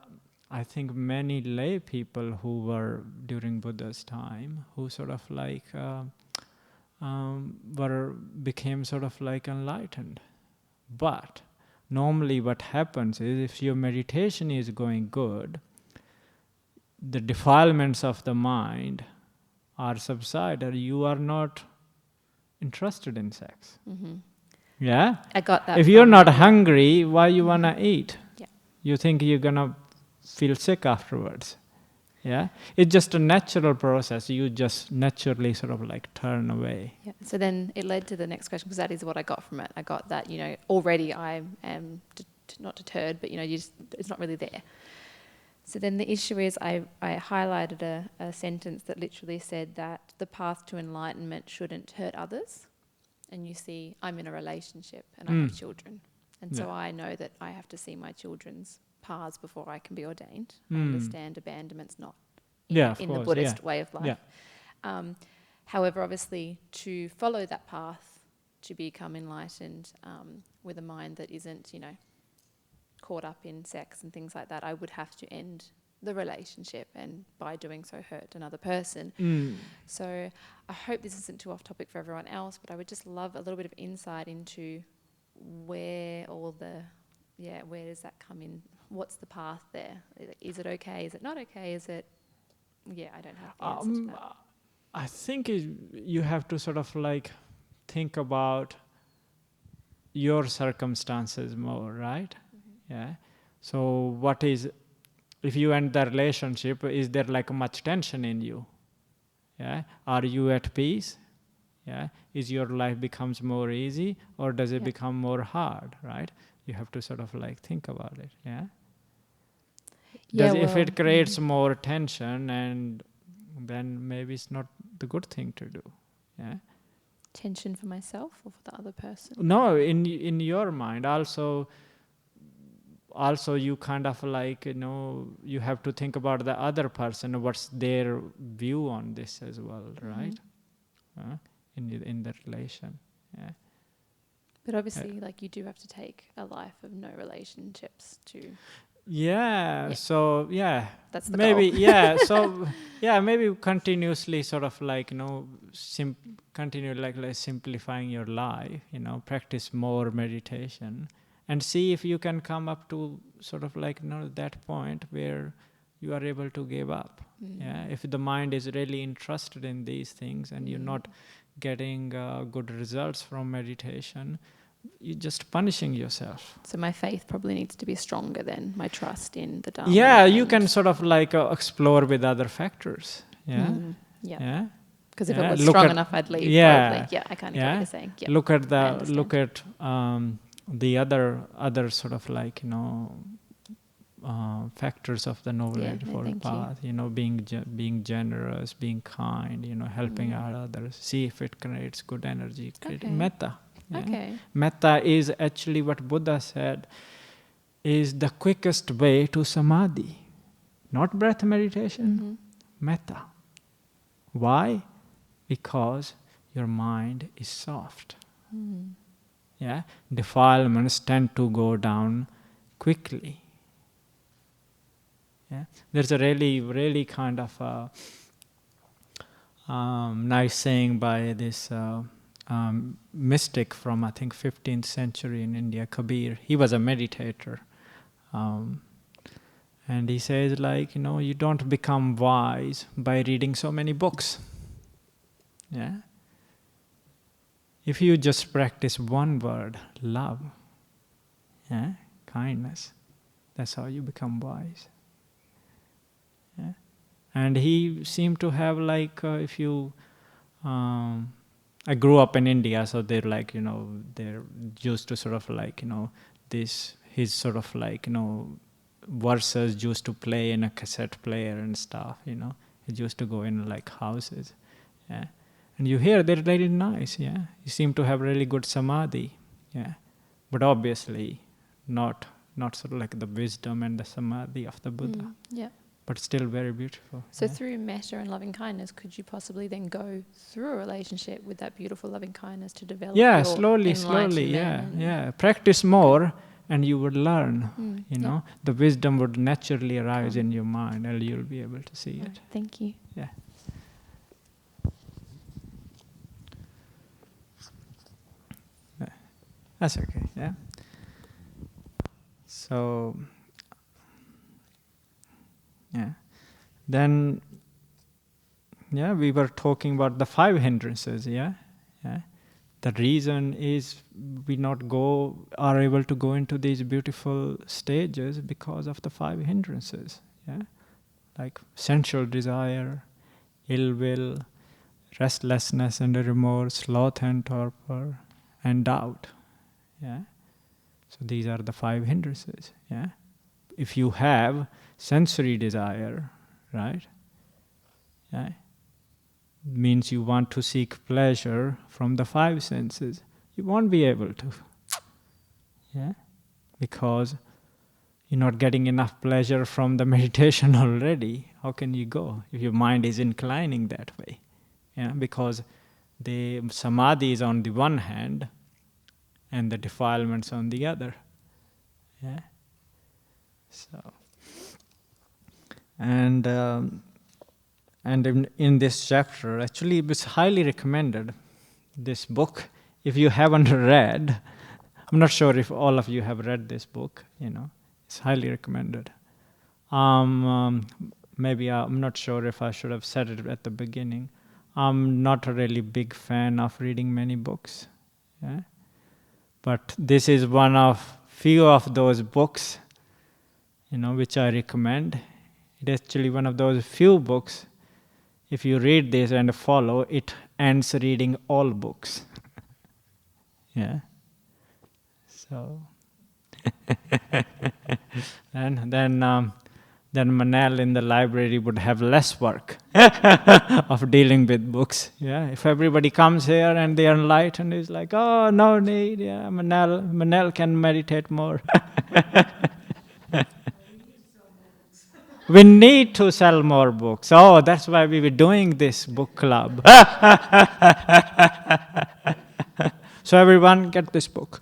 S1: I think, many lay people who were during Buddha's time who sort of like became sort of like enlightened. But normally what happens is if your meditation is going good, the defilements of the mind are subsided. You are not interested in sex. Yeah?
S2: I got that.
S1: If you're not hungry, why you want to eat?
S2: Yeah.
S1: You think you're going to feel sick afterwards. Yeah? It's just a natural process. You just naturally sort of like turn away.
S2: Yeah. So then it led to the next question, because that is what I got from it. I got that, already I am not deterred, but, it's not really there. So then the issue is I highlighted a sentence that literally said that the path to enlightenment shouldn't hurt others. And you see, I'm in a relationship and I have children. And so I know that I have to see my children's paths before I can be ordained. I understand abandonment's not in the Buddhist way of life.
S1: Yeah.
S2: However, obviously, to follow that path, to become enlightened with a mind that isn't, caught up in sex and things like that, I would have to end the relationship and by doing so hurt another person. So I hope this isn't too off topic for everyone else, but I would just love a little bit of insight into where does that come in? What's the path there? Is it okay? Is it not okay? Is it... Yeah, I don't have the answer to that.
S1: I think you have to sort of like think about your circumstances more, right? Yeah. So if you end the relationship, is there like much tension in you? Yeah. Are you at peace? Yeah. Is your life becomes more easy, or does it become more hard? Right. You have to sort of like think about it. Yeah. If it creates more tension, and then maybe it's not the good thing to do. Yeah.
S2: Tension for myself or for the other person?
S1: No, in your mind also you kind of like, you have to think about the other person, what's their view on this as well, right? In the relation. Yeah.
S2: But obviously, you do have to take a life of no relationships to...
S1: Yeah. So
S2: that's the
S1: maybe
S2: goal.
S1: Maybe continuously sort of like continue like simplifying your life. Practice more meditation, and see if you can come up to sort of like that point where you are able to give up. Yeah. If the mind is really interested in these things and you're not getting good results from meditation, you're just punishing yourself.
S2: So my faith probably needs to be stronger than my trust in the Dharma.
S1: Yeah, you can sort of like explore with other factors. Yeah.
S2: Yeah. Because if it was strong enough, I'd leave.
S1: Yeah.
S2: Probably. Yeah, I kind of get what you're saying. Yeah.
S1: Look the other sort of like, factors of the Noble Eightfold Path, being generous, being kind, helping out others, see if it creates good energy, creating metta. Yeah? Metta is actually what Buddha said is the quickest way to samadhi. Not breath meditation, metta. Why? Because your mind is soft. Yeah? Defilements tend to go down quickly. Yeah? There's a really kind of nice saying by this mystic from, I think, 15th century in India, Kabir. He was a meditator. And he says, like, you don't become wise by reading so many books. Yeah? If you just practice one word, love, yeah, kindness, that's how you become wise. Yeah? And he seemed to have like, I grew up in India, so they're like, they're used to sort of like, his sort of like, verses used to play in a cassette player and stuff, It used to go in like houses, yeah. And you hear they're really nice, yeah. You seem to have really good samadhi, yeah. But obviously, not sort of like the wisdom and the samadhi of the Buddha.
S4: Yeah.
S1: But still very beautiful.
S4: So through metta and loving kindness, could you possibly then go through a relationship with that beautiful loving kindness to develop?
S1: Yeah, slowly, yeah. Practice more, and you would learn. The wisdom would naturally arise in your mind, and you'll be able to see it.
S4: Thank you.
S1: Yeah. That's okay. Yeah. So. Yeah. Then, we were talking about the 5 hindrances, yeah? The reason is we are able to go into these beautiful stages because of the 5 hindrances, yeah? Like sensual desire, ill will, restlessness and remorse, sloth and torpor, and doubt, yeah? So these are the 5 hindrances, yeah? If you have sensory desire, right? Yeah. Means you want to seek pleasure from the 5 senses. You won't be able to. Yeah? Because you're not getting enough pleasure from the meditation already. How can you go if your mind is inclining that way? Yeah? Because the samadhi is on the one hand and the defilements on the other. Yeah? So, and in this chapter, actually, it's highly recommended. This book, if you haven't read, I'm not sure if all of you have read this book. It's highly recommended. Maybe I'm not sure if I should have said it at the beginning. I'm not a really big fan of reading many books, yeah? But this is one of few of those books, which I recommend. It's actually one of those few books, if you read this and follow, it ends reading all books. Yeah. So, and then Manel in the library would have less work of dealing with books. Yeah. If everybody comes here and they are enlightened, it's like, oh, no need. Yeah, Manel can meditate more. We need to sell more books. Oh, that's why we were doing this book club. So everyone, get this book.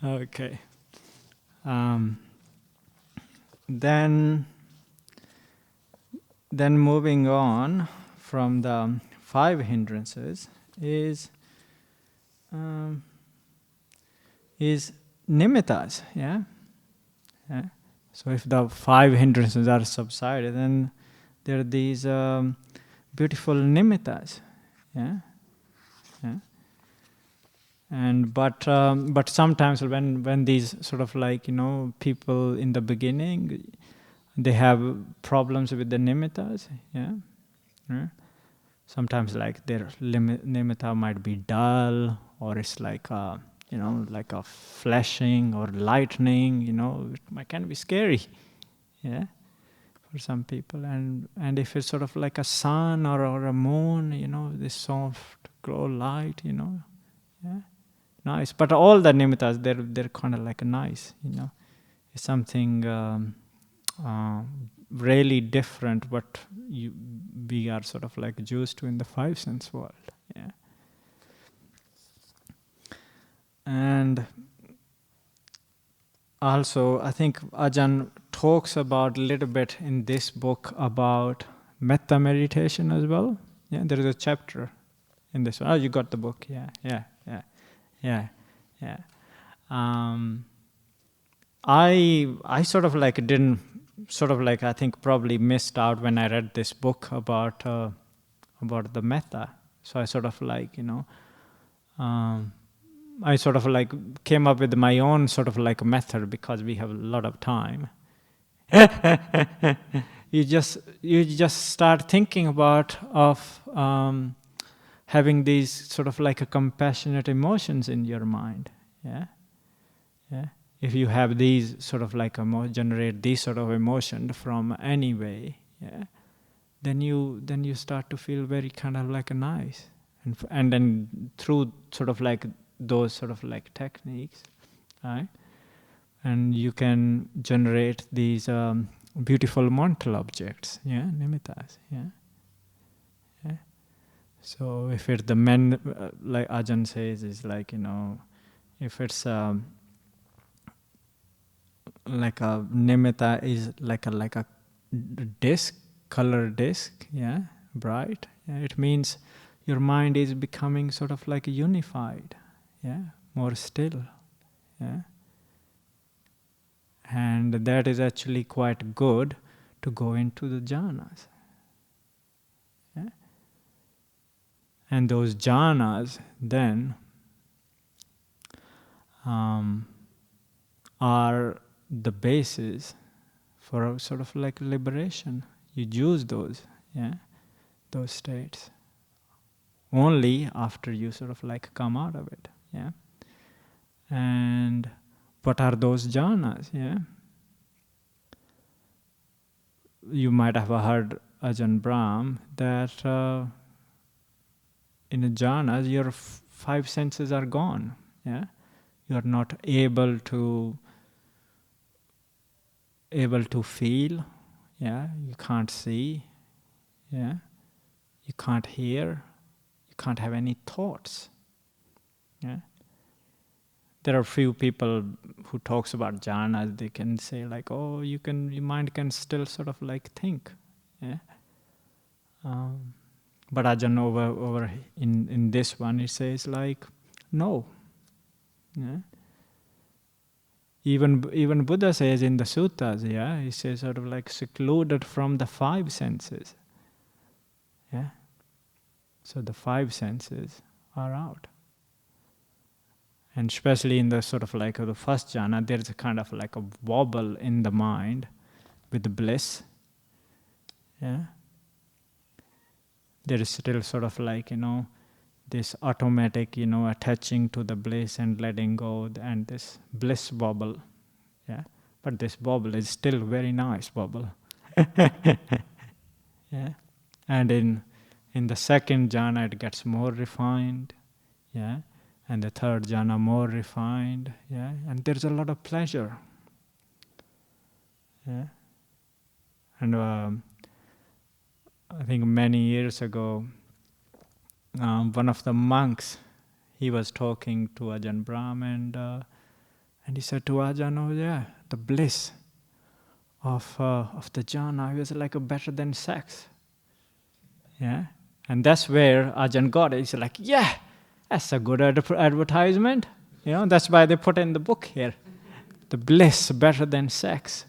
S1: Okay. Then moving on from the 5 hindrances is nimittas. Yeah. So if the 5 hindrances are subsided, then there are these beautiful nimittas. Yeah. And but sometimes when these sort of like people in the beginning, they have problems with the nimittas. Yeah. Sometimes like their nimitta might be dull or it's like a, like a flashing or lightning, it can be scary, yeah, for some people. And if it's sort of like a sun or a moon, this soft glow light, yeah, nice. But all the nimittas, they're kind of like nice, It's something really different what we are sort of like used to in the five sense world, yeah. And also, I think Ajahn talks about a little bit in this book about metta meditation as well. Yeah, there is a chapter in this one. Oh, you got the book. Yeah. I sort of like didn't, sort of like I think probably missed out when I read this book about the metta. So I sort of like, I sort of like came up with my own sort of like method because we have a lot of time. you just start thinking about having these sort of like a compassionate emotions in your mind. Yeah. If you have these sort of like generate these sort of emotion from any way, yeah, then you start to feel very kind of like a nice, and then through sort of like those sort of like techniques, right? And you can generate these beautiful mental objects, yeah, nimittas, yeah. So if it's the men, like Ajahn says, is like, if it's like a nimitta is like a disc, color disc, yeah, bright. Yeah, it means your mind is becoming sort of like unified, yeah, more still, yeah. And that is actually quite good to go into the jhanas. Yeah? And those jhanas then are the basis for a sort of like liberation. You use those, yeah, those states only after you sort of like come out of it, yeah. And what are those jhanas, yeah? You might have heard Ajahn Brahm that in a jhanas your five senses are gone, yeah. You are not able to feel, yeah. You can't see, yeah. You can't hear. You can't have any thoughts, yeah. There are few people who talks about jhanas. They can say like, oh, your mind can still sort of like think, yeah. But Ajahn over in this one, he says like, no, yeah. Even Buddha says in the suttas, yeah, he says sort of like secluded from the five senses, yeah. So the five senses are out. And especially in the sort of like the first jhana, there's a kind of like a wobble in the mind with the bliss. Yeah. There is still sort of like, this automatic, attaching to the bliss and letting go, and this bliss bubble. Yeah. But this bubble is still very nice bubble. Yeah. And in the second jhana it gets more refined. Yeah. And the third jhana more refined, yeah, and there's a lot of pleasure, yeah. And I think many years ago, one of the monks, he was talking to Ajahn Brahm, and he said to Ajahn, "Oh yeah, the bliss of the jhana was like better than sex, yeah." And that's where Ajahn got it. He's like, "Yeah, that's a good advertisement. That's why they put in the book here. The bliss better than sex."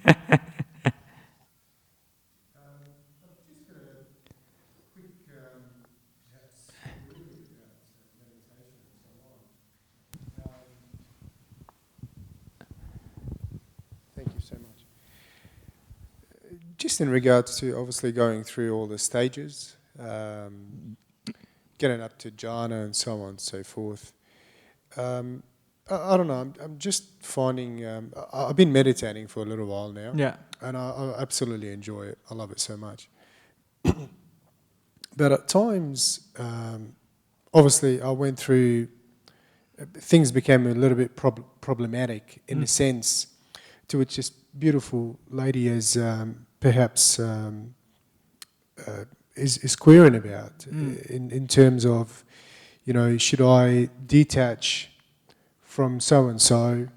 S5: Just a quick, perhaps, a little bit about meditation and so on. Thank you so much. Just in regards to obviously going through all the stages, getting up to jhana and so on and so forth. I don't know. I'm just finding. I've been meditating for a little while now,
S1: Yeah.
S5: and I absolutely enjoy it. I love it so much. But at times, obviously, I went through. Things became a little bit problematic in the sense to which this beautiful lady is perhaps is querying about in terms of, you know, should I detach from so and so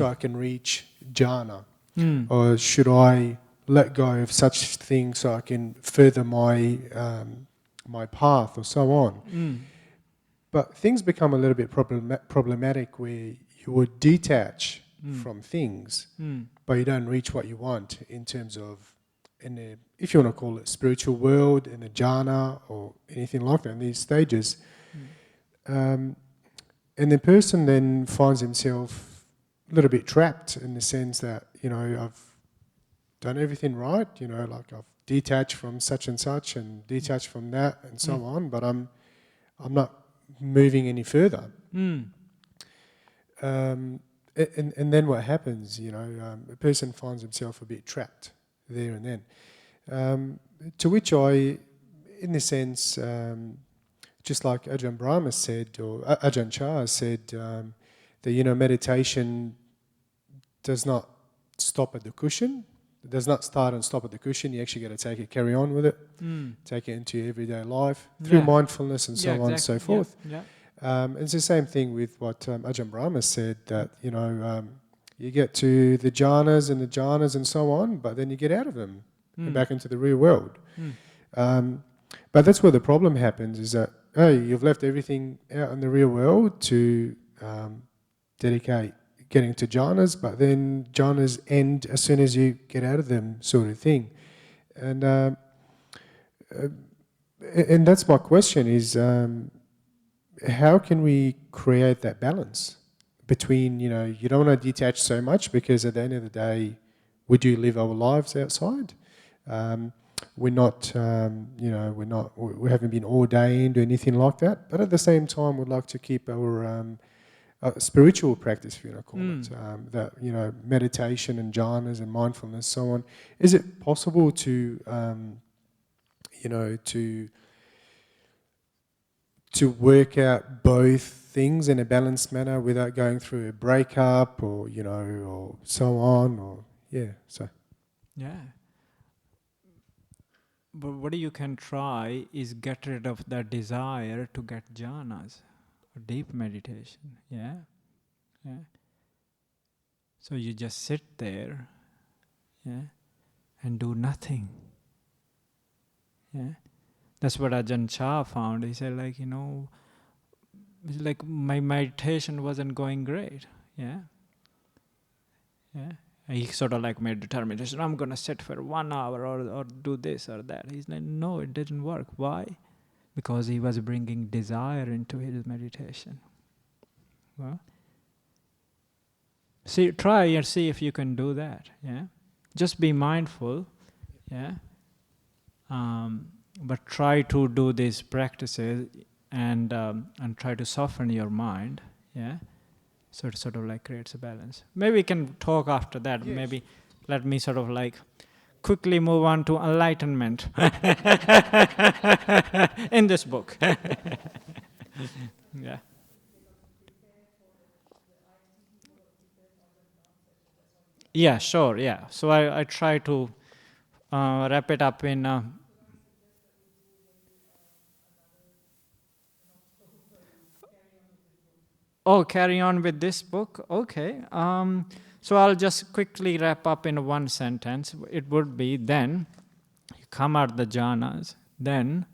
S5: I can reach jhana, or should I let go of such things so I can further my my path, or so on. But things become a little bit problematic where you would detach from things, but you don't reach what you want in terms of, if you want to call it spiritual world, in a jhana or anything like that, in these stages. And the person then finds himself a little bit trapped in the sense that, you know, I've done everything right, you know, like I've detached from such and detached from that and so on, but I'm not moving any further. And then what happens, you know, the person finds himself a bit trapped there and then. To which I, in the sense, just like Ajahn Brahm has said, or Ajahn Chah has said, that, you know, meditation does not stop at the cushion. It does not start and stop at the cushion. You actually got to take it, carry on with it, take it into your everyday life through mindfulness and so on and so forth. It's the same thing with what Ajahn Brahm has said, that, you know, you get to the jhanas and so on, but then you get out of them and back into the real world. But that's where the problem happens, is that, hey, you've left everything out in the real world to dedicate getting to jhanas, but then jhanas end as soon as you get out of them, sort of thing. And that's my question, is how can we create that balance between, you know, you don't want to detach so much, because at the end of the day, we do live our lives outside. We're not, you know, we haven't been ordained or anything like that. But at the same time, we'd like to keep our spiritual practice, if you want to call it, that, you know, meditation and jhanas and mindfulness, so on. Is it possible to, you know, to work out both things in a balanced manner without going through a breakup, or, you know, or so on, or so.
S1: Yeah. But what you can try is get rid of that desire to get jhanas, or deep meditation. Yeah. So you just sit there, and do nothing. Yeah. That's what Ajahn Chah found. He said, like, you know, it's like my meditation wasn't going great. Yeah. He sort of like made determination, I'm going to sit for 1 hour or do this or that. He's like, no, it didn't work. Why? Because he was bringing desire into his meditation. Well, try and see if you can do that. Yeah, just be mindful. Yeah, but try to do these practices and try to soften your mind. Yeah. So it sort of like creates a balance. Maybe we can talk after that. Yes. Maybe let me sort of like quickly move on to enlightenment in this book. Yeah. Yeah, sure, yeah. So I try to wrap it up in... carry on with this book? Okay. So I'll just quickly wrap up in one sentence. It would be, then you come out the jhanas, then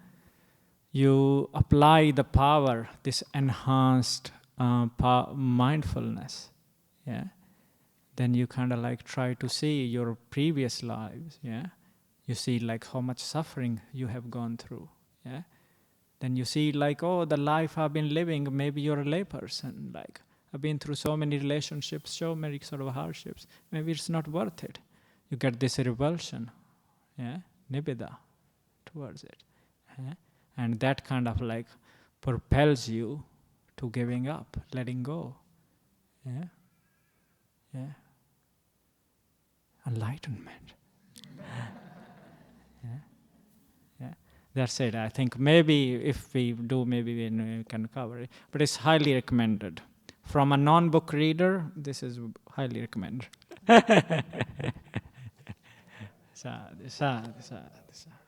S1: you apply the power, this enhanced mindfulness. Yeah. Then you kind of like try to see your previous lives. Yeah. You see like how much suffering you have gone through. Yeah. Then you see like, oh, the life I've been living, maybe you're a layperson. Like, I've been through so many relationships, so many sort of hardships. Maybe it's not worth it. You get this revulsion, nibbida, towards it. And that kind of like propels you to giving up, letting go. Yeah? Yeah. Enlightenment. Yeah? Yeah. That's it. I think maybe if we do, maybe we can cover it. But it's highly recommended. From a non-book reader, this is highly recommended. Sadhu, sadhu, sadhu, sadhu.